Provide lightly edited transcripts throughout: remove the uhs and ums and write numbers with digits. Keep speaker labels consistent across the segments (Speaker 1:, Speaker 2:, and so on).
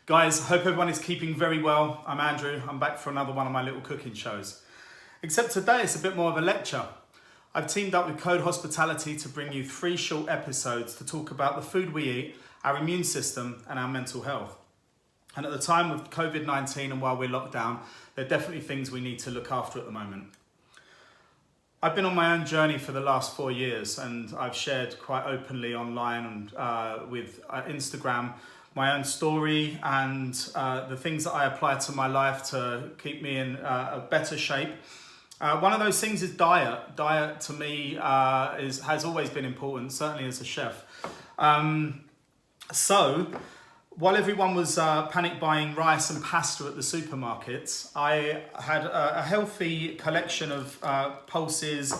Speaker 1: Guys, hope everyone is keeping very well. I'm Andrew. I'm back for another one of my little cooking shows. Except today it's a bit more of a lecture. I've teamed up with Code Hospitality to bring you 3 short episodes to talk about the food we eat, our immune system and our mental health. And at the time of COVID-19 and while we're locked down, there are definitely things we need to look after at the moment. I've been on my own journey for the last 4 years, and I've shared quite openly online and with Instagram my own story and the things that I apply to my life to keep me in a better shape. One of those things is diet. Diet to me has always been important, certainly as a chef. So while everyone was panic buying rice and pasta at the supermarkets, I had a healthy collection of pulses,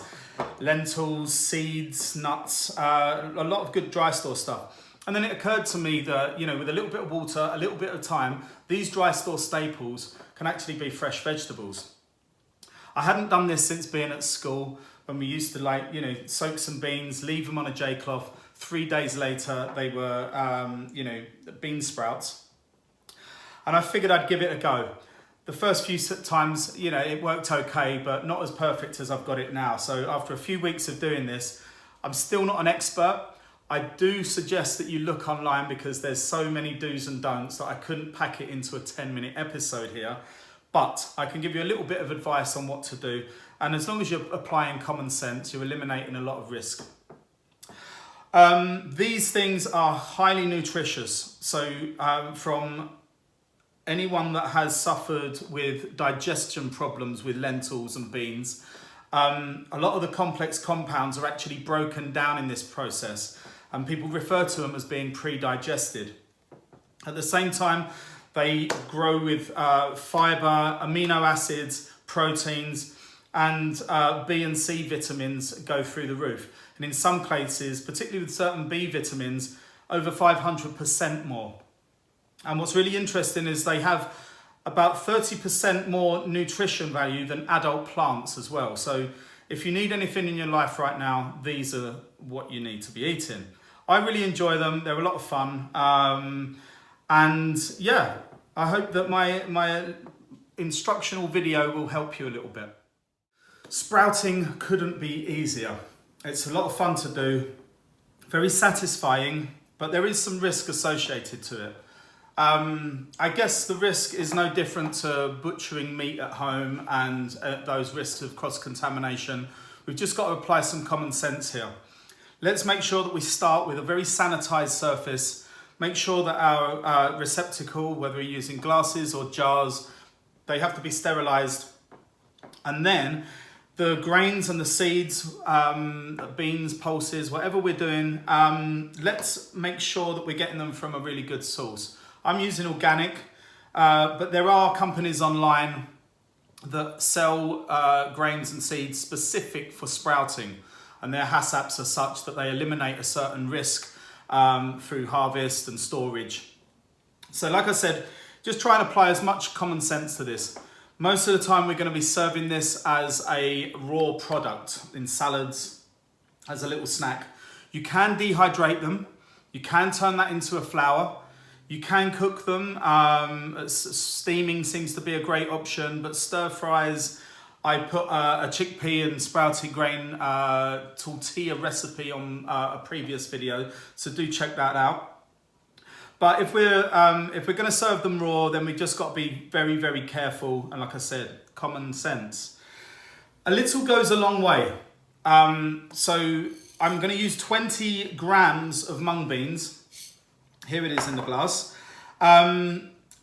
Speaker 1: lentils, seeds, nuts, a lot of good dry store stuff. And then it occurred to me that, with a little bit of water, a little bit of time, these dry store staples can actually be fresh vegetables. I hadn't done this since being at school when we used to soak some beans, leave them on a J-cloth. 3 days later, they were, bean sprouts. And I figured I'd give it a go. The first few times, it worked okay, but not as perfect as I've got it now. So after a few weeks of doing this, I'm still not an expert. I do suggest that you look online because there's so many do's and don'ts that I couldn't pack it into a 10-minute episode here. But I can give you a little bit of advice on what to do. And as long as you're applying common sense, you're eliminating a lot of risk. These things are highly nutritious. So from anyone that has suffered with digestion problems with lentils and beans, a lot of the complex compounds are actually broken down in this process. And people refer to them as being pre-digested. At the same time, they grow with fiber, amino acids, proteins, and B and C vitamins go through the roof. And in some cases, particularly with certain B vitamins, over 500% more. And what's really interesting is they have about 30% more nutrition value than adult plants as well. So if you need anything in your life right now, these are what you need to be eating. I really enjoy them. They're a lot of fun. And yeah, I hope that my instructional video will help you a little bit. Sprouting couldn't be easier. It's a lot of fun to do, very satisfying, but there is some risk associated to it. I guess the risk is no different to butchering meat at home and those risks of cross-contamination. We've just got to apply some common sense here. Let's make sure that we start with a very sanitized surface. Make sure that our receptacle, whether we're using glasses or jars, they have to be sterilized. And then the grains and the seeds, beans, pulses, whatever we're doing, let's make sure that we're getting them from a really good source. I'm using organic, but there are companies online that sell grains and seeds specific for sprouting. And their HACCPs are such that they eliminate a certain risk through harvest and storage. So like I said, just try and apply as much common sense to this. Most of the time we're going to be serving this as a raw product in salads, as a little snack. You can dehydrate them. You can turn that into a flour. You can cook them. Steaming seems to be a great option, but stir fries, I put a chickpea and sprouted grain tortilla recipe on a previous video, so do check that out. But if we're going to serve them raw, then we just got to be very, very careful. And like I said, common sense. A little goes a long way. So I'm going to use 20 grams of mung beans. Here it is in the glass.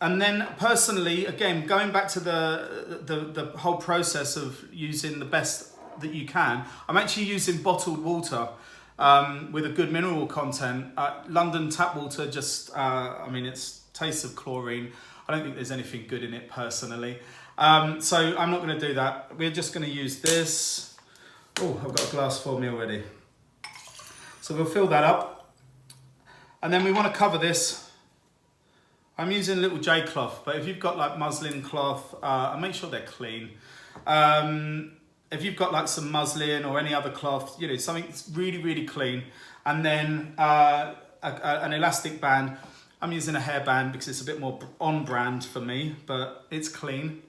Speaker 1: And then personally, again, going back to the whole process of using the best that you can, I'm actually using bottled water with a good mineral content. London tap water just, it tastes of chlorine. I don't think there's anything good in it personally. So I'm not going to do that. We're just going to use this. Oh, I've got a glass for me already. So we'll fill that up. And then we want to cover this. I'm using a little J-cloth, but if you've got like muslin cloth, make sure they're clean. If you've got like some muslin or any other cloth, something that's really, really clean. And then an elastic band. I'm using a hairband because it's a bit more on brand for me, but it's clean.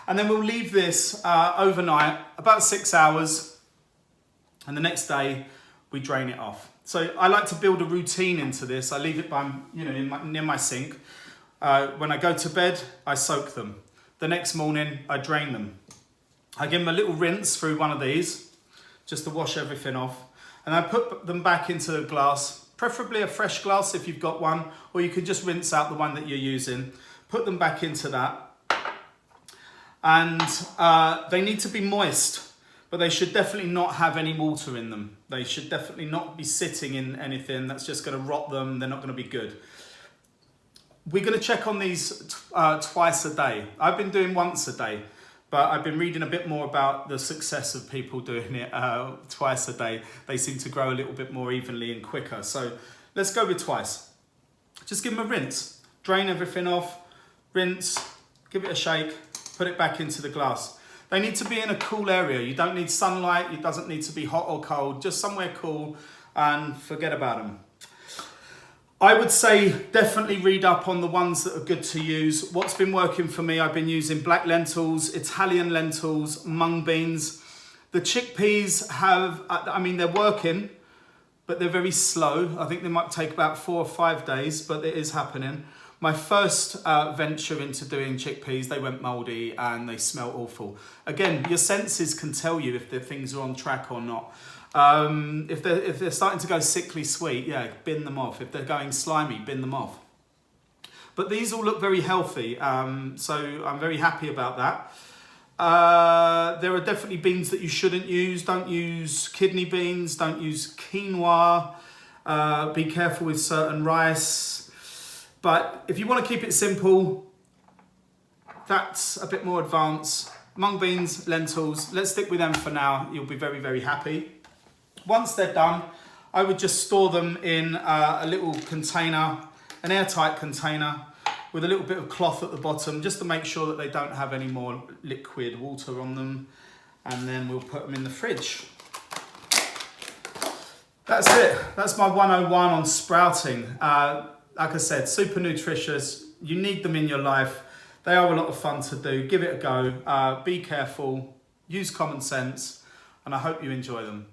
Speaker 1: And then we'll leave this overnight, about 6 hours, and the next day we drain it off. So I like to build a routine into this. I leave it by, near my sink. When I go to bed, I soak them. The next morning, I drain them. I give them a little rinse through one of these, just to wash everything off. And I put them back into a glass, preferably a fresh glass if you've got one, or you could just rinse out the one that you're using. Put them back into that. And they need to be moist, but they should definitely not have any water in them. They should definitely not be sitting in anything that's just going to rot them. They're not going to be good. We're going to check on these twice a day. I've been doing once a day, but I've been reading a bit more about the success of people doing it twice a day. They seem to grow a little bit more evenly and quicker. So let's go with twice. Just give them a rinse. Drain everything off, rinse, give it a shake, put it back into the glass. They need to be in a cool area. You don't need sunlight. It doesn't need to be hot or cold. Just somewhere cool and forget about them. I would say definitely read up on the ones that are good to use. What's been working for me, I've been using black lentils, Italian lentils, mung beans. The chickpeas they're working, but they're very slow. I think they might take about 4 or 5 days, but it is happening. My first venture into doing chickpeas, they went mouldy and they smell awful. Again, your senses can tell you if the things are on track or not. If they're starting to go sickly sweet, yeah, bin them off. If they're going slimy, bin them off. But these all look very healthy, so I'm very happy about that. There are definitely beans that you shouldn't use. Don't use kidney beans, don't use quinoa. Be careful with certain rice. But if you want to keep it simple, that's a bit more advanced. Mung beans, lentils, let's stick with them for now. You'll be very, very happy. Once they're done, I would just store them in a little container, an airtight container with a little bit of cloth at the bottom, just to make sure that they don't have any more liquid water on them. And then we'll put them in the fridge. That's it. That's my 101 on sprouting. Like I said, super nutritious. You need them in your life. They are a lot of fun to do. Give it a go. Be careful. Use common sense. And I hope you enjoy them.